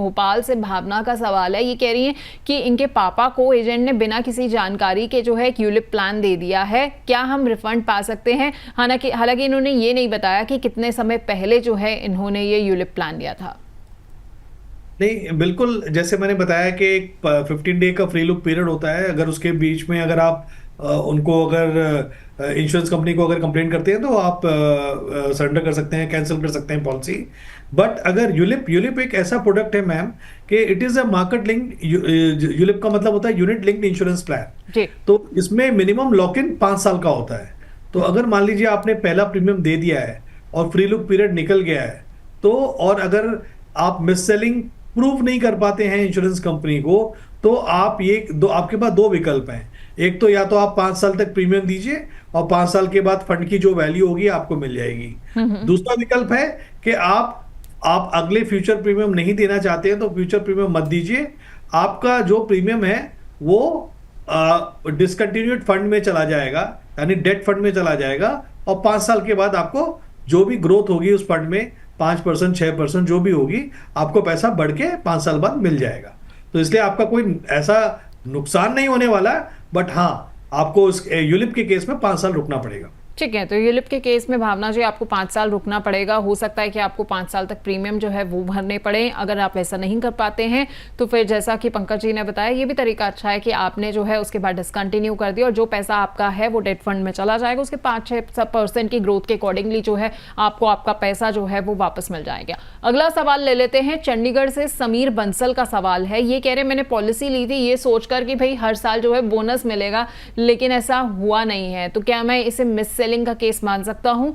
भोपाल से भावना का सवाल है। ये कह रही हैं कि इनके पापा को एजेंट ने बिना किसी जानकारी के जो है एक यूलिप प्लान दे दिया है, क्या हम रिफंड पा सकते हैं? हालांकि इन्होंने ये नहीं बताया कि कितने समय पहले जो है इन्होंने ये यूलिप प्लान लिया था। नहीं, बिल्कुल जैसे मैंने बताया कि एक 15 डे का फ्री लुक पीरियड होता है। अगर उसके बीच में अगर आप उनको अगर इंश्योरेंस कंपनी को अगर कंप्लेन करते हैं तो आप सरेंडर कर सकते हैं, कैंसिल कर सकते हैं पॉलिसी। बट अगर यूलिप एक ऐसा प्रोडक्ट है मैम कि it is a market linked, ULIP का मतलब होता है यूनिट लिंक्ड इंश्योरेंस प्लान। तो इसमें मिनिमम लॉक इन 5 साल का होता है। तो अगर मान लीजिए आपने पहला प्रीमियम दे दिया है और फ्री लुक पीरियड निकल गया है, तो और अगर आप मिस सेलिंग प्रूव नहीं कर पाते हैं इंश्योरेंस कंपनी को, तो आप आपके पास दो विकल्प हैं। एक तो या तो आप 5 साल तक प्रीमियम दीजिए और 5 साल के बाद फंड की जो वैल्यू होगी आपको मिल जाएगी। दूसरा विकल्प है कि आप अगले फ्यूचर प्रीमियम नहीं देना चाहते हैं तो फ्यूचर प्रीमियम मत दीजिए। आपका जो प्रीमियम है वो डिसकंटिन्यूड फंड में चला जाएगा, यानी डेट फंड में चला जाएगा, और 5 साल के बाद आपको जो भी ग्रोथ होगी उस फंड में 5%, 6% जो भी होगी, आपको पैसा बढ़ के 5 साल बाद मिल जाएगा। तो इसलिए आपका कोई ऐसा नुकसान नहीं होने वाला, बट हाँ, आपको उस यूलिप के केस में 5 साल रुकना पड़ेगा। ठीक है, तो यूलिप के केस में भावना जी आपको 5 साल रुकना पड़ेगा। हो सकता है कि आपको 5 साल तक प्रीमियम जो है वो भरने पड़े। अगर आप ऐसा नहीं कर पाते हैं तो फिर जैसा कि पंकज जी ने बताया, ये भी तरीका अच्छा है कि आपने जो है उसके बाद डिसकंटिन्यू कर दिया और जो पैसा आपका है वो डेट फंड में चला जाएगा। उसके 5-6% की ग्रोथ के अकॉर्डिंगली जो है आपको आपका पैसा जो है वो वापस मिल जाएगा। अगला सवाल ले लेते हैं। चंडीगढ़ से समीर बंसल का सवाल है। ये कह रहे मैंने पॉलिसी ली थी ये सोचकर कि भाई हर साल जो है बोनस मिलेगा, लेकिन ऐसा हुआ नहीं है, तो क्या मैं इसे मिस सेलिंग का केस मान सकता हूं?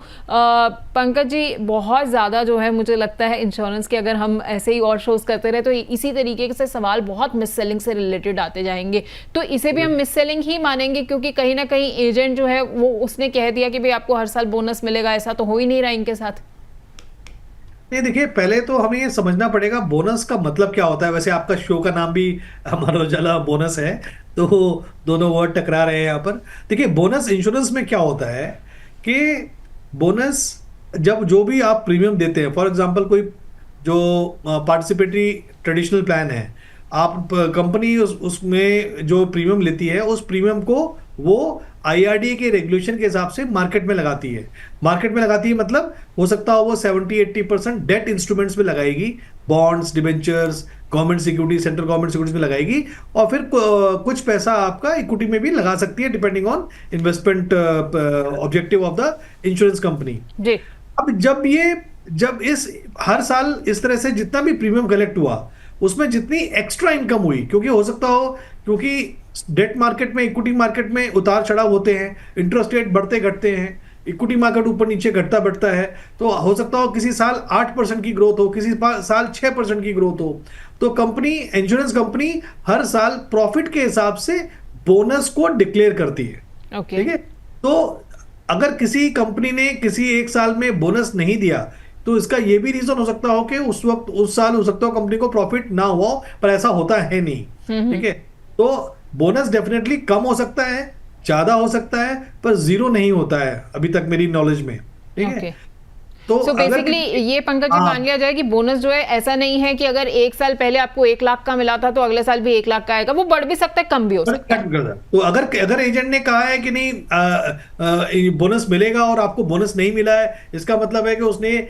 पंकज जी, बहुत ज्यादा जो है मुझे लगता है इंश्योरेंस के अगर हम ऐसे ही और शोज करते रहे तो इसी तरीके से सवाल बहुत मिस सेलिंग से रिलेटेड आते जाएंगे। तो इसे भी हम मिस सेलिंग ही मानेंगे, क्योंकि कहीं ना कहीं एजेंट जो है वो उसने कह दिया कि भाई आपको हर साल बोनस मिलेगा, ऐसा तो हो ही नहीं रहा इनके साथ। नहीं, देखिए, पहले तो हमें ये समझना पड़ेगा बोनस का मतलब क्या होता है। वैसे आपका शो का नाम भी अमर उजाला बोनस है, तो दोनों वर्ड टकरा रहे हैं यहाँ पर। देखिए, बोनस इंश्योरेंस में क्या होता है कि बोनस जब जो भी आप प्रीमियम देते हैं, फॉर एग्जांपल कोई जो पार्टिसिपेटरी ट्रेडिशनल प्लान है, आप कंपनी उसमें जो प्रीमियम लेती है उस प्रीमियम को वो आईआरडीए के रेगुलेशन के हिसाब से मार्केट में लगाती है। मार्केट में लगाती है मतलब हो सकता है वो 70-80% डेट इंस्ट्रूमेंट्स में लगाएगी, bonds, debentures, government security, central government securities में लगाएगी, और फिर कुछ पैसा आपका इक्विटी में भी लगा सकती है depending on investment objective of the insurance company. अब जब इस हर साल इस तरह से जितना भी प्रीमियम कलेक्ट हुआ उसमें जितनी एक्स्ट्रा इनकम हुई, क्योंकि हो सकता हो क्योंकि डेट मार्केट में, इक्विटी मार्केट में उतार चढ़ाव होते हैं, इंटरेस्ट रेट बढ़ते घटते हैं, इक्विटी मार्केट ऊपर नीचे घटता बढ़ता है, तो हो सकता हो किसी साल 8% की ग्रोथ हो, किसी साल 6% की ग्रोथ हो। तो कंपनी, इंश्योरेंस कंपनी हर साल प्रॉफिट के हिसाब से बोनस को डिक्लेयर करती है। ठीक है, तो अगर किसी कंपनी ने किसी एक साल में बोनस नहीं दिया तो इसका यह भी रीजन हो सकता हो कि उस साल हो सकता हो कंपनी को प्रॉफिट ना हुआ, पर ऐसा होता है नहीं। ठीक है, तो बोनस डेफिनेटली कम हो सकता है, ज्यादा हो सकता है, पर जीरो नहीं होता है अभी तक मेरी नॉलेज में। ठीक है, तो बेसिकली ये पंकज जी मान लिया जाए कि बोनस जो है ऐसा नहीं है कि अगर एक साल पहले आपको 1 लाख का मिला था तो अगले साल भी 1 लाख का आएगा, वो बढ़ भी सकता है, कम भी हो सकता है। तो अगर एजेंट ने कहा है कि नहीं बोनस मिलेगा और आपको बोनस नहीं मिला है, इसका मतलब है कि उसने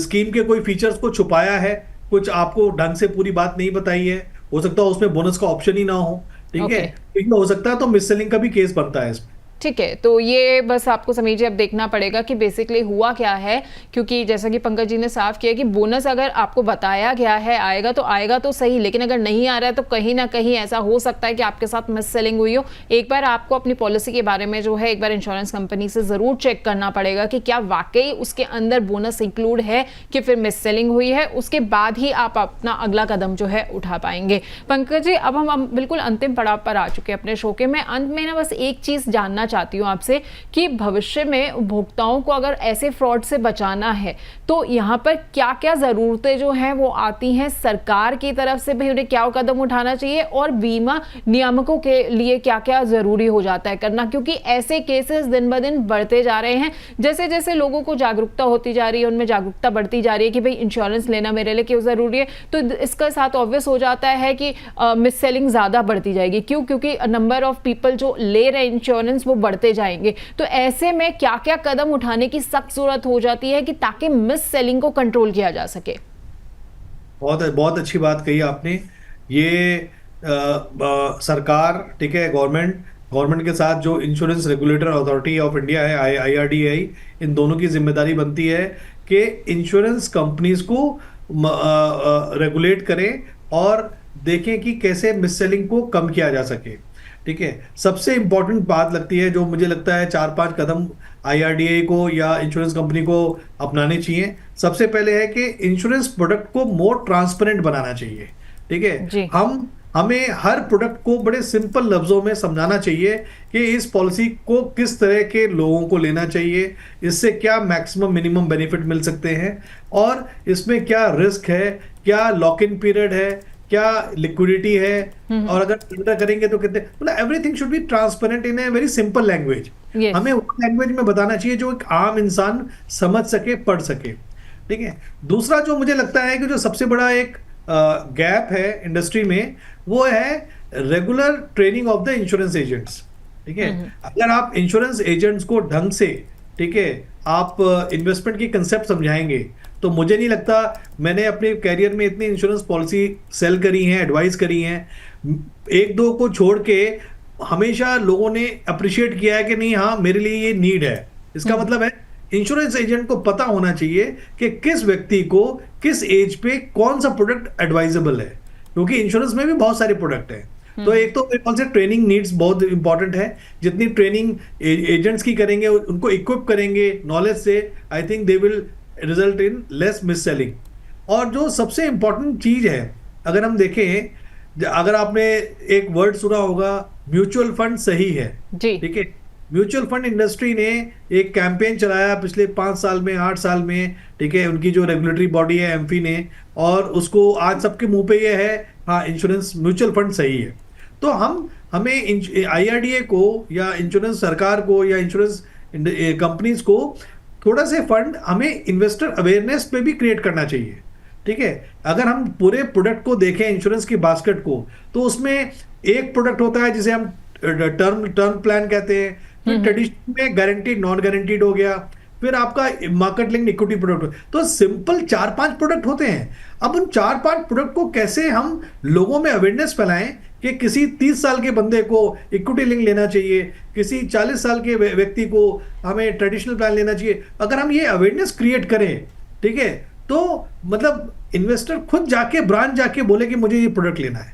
स्कीम के कोई फीचर्स को छुपाया है, कुछ आपको ढंग से पूरी बात नहीं बताई है, हो सकता है उसमें बोनस का ऑप्शन ही ना हो। ठीक है, हो सकता है तो मिस सेलिंग का भी केस बनता है इसमें। ठीक है, तो ये बस आपको समझिए अब देखना पड़ेगा कि बेसिकली हुआ क्या है, क्योंकि जैसा कि पंकज जी ने साफ किया कि बोनस अगर आपको बताया गया है आएगा तो सही, लेकिन अगर नहीं आ रहा है तो कहीं ना कहीं ऐसा हो सकता है कि आपके साथ मिस सेलिंग हुई हो। एक बार आपको अपनी पॉलिसी के बारे में जो है एक बार इंश्योरेंस कंपनी से जरूर चेक करना पड़ेगा कि क्या वाकई उसके अंदर बोनस इंक्लूड है कि फिर मिस सेलिंग हुई है, उसके बाद ही आप अपना अगला कदम जो है उठा पाएंगे। पंकज जी, अब हम बिल्कुल अंतिम पड़ाव पर आ चुके हैं अपने शो के। मैं अंत में ना बस एक चीज जानना चाहती हूँ आपसे कि भविष्य में उपभोक्ताओं को अगर ऐसे फ्रॉड से बचाना है तो यहाँ पर क्या क्या ज़रूरतें जो हैं वो आती हैं, सरकार की तरफ से भी उन्हें क्या कदम उठाना चाहिए और बीमा नियामकों के लिए क्या क्या ज़रूरी हो जाता है करना, क्योंकि ऐसे केसेस दिन ब दिन बढ़ते जा रहे हैं। जैसे जैसे लोगों को जागरूकता होती जा रही है, उनमें जागरूकता बढ़ती जा रही है कि भाई इंश्योरेंस लेना मेरे लिए क्यों ज़रूरी है, तो इसके साथ ऑब्वियस हो जाता है कि मिस सेलिंग ज़्यादा बढ़ती जाएगी। क्यों? क्योंकि नंबर ऑफ पीपल जो ले रहे हैं इंश्योरेंस वो बढ़ते जाएंगे। तो ऐसे में क्या क्या कदम उठाने की सख्त जरूरत हो जाती है कि ताकि मिस सेलिंग को कंट्रोल किया जा सके? बहुत बहुत अच्छी बात कही आपने। ये सरकार, ठीक है, गवर्नमेंट के साथ जो insurance regulator authority of India है, IRDAI, इन दोनों की जिम्मेदारी बनती है कि इंश्योरेंस कंपनीज को रेगुलेट करें और देखें कि कैसे मिस सेलिंग को कम किया जा सके। ठीक है, सबसे इंपॉर्टेंट बात लगती है, जो मुझे लगता है 4-5 कदम IRDAI को या इंश्योरेंस कंपनी को अपनाने चाहिए। सबसे पहले है कि इंश्योरेंस प्रोडक्ट को मोर ट्रांसपेरेंट बनाना चाहिए। ठीक है, हमें हर प्रोडक्ट को बड़े सिंपल लफ्जों में समझाना चाहिए कि इस पॉलिसी को किस तरह के लोगों को लेना चाहिए, इससे क्या मैक्सिमम मिनिमम बेनिफिट मिल सकते हैं, और इसमें क्या रिस्क है, क्या लॉक इन पीरियड है, क्या लिक्विडिटी है, और अगर टेंडर करेंगे तो कितने, मतलब everything should be transparent in a very simple language. हमें वो लैंग्वेज में बताना चाहिए जो एक आम इंसान समझ सके, पढ़ सके। ठीक है, दूसरा जो मुझे लगता है कि जो सबसे बड़ा एक गैप है इंडस्ट्री में, वो है regular training of the insurance agents. ठीक है, अगर आप इंश्योरेंस एजेंट्स को ढंग से, ठीक है, आप इन्वेस्टमेंट की कंसेप्ट समझाएंगे, तो मुझे नहीं लगता, मैंने अपने कैरियर में इतनी इंश्योरेंस पॉलिसी सेल करी हैं, एडवाइस करी हैं, एक दो को छोड़ के हमेशा लोगों ने अप्रिशिएट किया है कि नहीं, हाँ मेरे लिए ये नीड है। इसका मतलब है इंश्योरेंस एजेंट को पता होना चाहिए कि किस व्यक्ति को किस एज पे कौन सा प्रोडक्ट एडवाइजेबल है, क्योंकि इंश्योरेंस में भी बहुत सारे प्रोडक्ट हैं। तो एक तो मेरे ख्याल से ट्रेनिंग नीड्स बहुत इंपॉर्टेंट है। जितनी ट्रेनिंग एजेंट्स की करेंगे, उनको इक्विप करेंगे नॉलेज से, I think they will result in less miss selling. और जो सबसे इंपॉर्टेंट चीज है, अगर हम देखें, अगर आपने एक वर्ड सुना होगा, म्यूचुअल फंड सही है। ठीक है, म्यूचुअल फंड इंडस्ट्री ने एक कैंपेन चलाया पिछले 5 साल में, 8 साल में। ठीक है, उनकी जो रेगुलेटरी बॉडी है एमफी ने, और उसको आज सबके मुंह पे ये है, हाँ इंश्योरेंस म्यूचुअल फंड सही है। तो हमें IRDA को या इंश्योरेंस सरकार को या इंश्योरेंस कंपनीज को थोड़ा से फंड हमें इन्वेस्टर अवेयरनेस पे भी क्रिएट करना चाहिए। ठीक है, अगर हम पूरे प्रोडक्ट को देखें, इंश्योरेंस की बास्केट को, तो उसमें एक प्रोडक्ट होता है जिसे हम टर्म प्लान कहते हैं, फिर ट्रेडिशनल में गारंटीड, नॉन गारंटीड हो गया, फिर आपका मार्केट लिंक्ड इक्विटी प्रोडक्ट। तो सिंपल 4-5 प्रोडक्ट होते हैं। अब उन 4-5 प्रोडक्ट को कैसे हम लोगों में अवेयरनेस फैलाएं कि किसी 30 साल के बंदे को इक्विटी लिंक लेना चाहिए, किसी 40 साल के व्यक्ति को हमें ट्रेडिशनल प्लान लेना चाहिए। अगर हम ये अवेयरनेस क्रिएट करें, ठीक है, तो मतलब इन्वेस्टर खुद जाके ब्रांच जाके बोले कि मुझे ये प्रोडक्ट लेना है।